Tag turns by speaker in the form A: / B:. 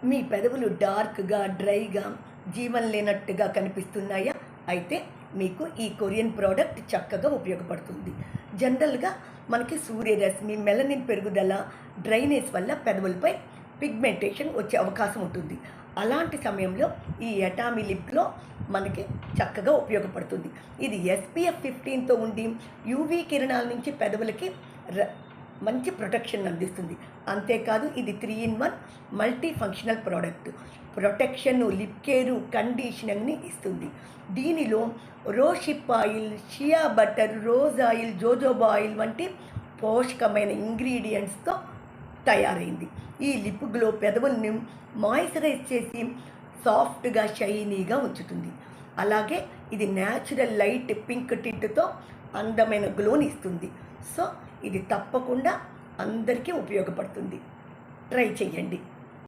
A: మీ పెదవులు డార్క్గా డ్రైగా జీవం లేనట్టుగా కనిపిస్తున్నాయా? అయితే మీకు ఈ కొరియన్ ప్రోడక్ట్ చక్కగా ఉపయోగపడుతుంది. జనరల్గా మనకి సూర్యరశ్మి మెలనిన్ పెరుగుదల డ్రైనేజ్ వల్ల పెదవులపై పిగ్మెంటేషన్ వచ్చే అవకాశం ఉంటుంది. అలాంటి సమయంలో ఈ ఎటామి లిప్లో మనకి చక్కగా ఉపయోగపడుతుంది. ఇది SPF 15తో ఉండి యూవీ కిరణాల నుంచి పెదవులకి మంచి ప్రొటెక్షన్ అందిస్తుంది. అంతేకాదు ఇది 3 in 1 multi functional product. Protection, lip care, కండిషనింగ్ని ఇస్తుంది. దీనిలో rosehip oil, shea butter, rose oil, jojoba oil వంటి పోషకమైన ఇంగ్రీడియంట్స్తో తయారైంది. ఈ లిప్ గ్లో పెదవుల్ని మాయిశ్చరైజ్ చేసి సాఫ్ట్గా షైనీగా ఉంచుతుంది. అలాగే ఇది న్యాచురల్ లైట్ పింక్ టింట్తో అందమైన గ్లోని ఇస్తుంది. సో ఇది తప్పకుండా అందరికీ ఉపయోగపడుతుంది. ట్రై చేయండి.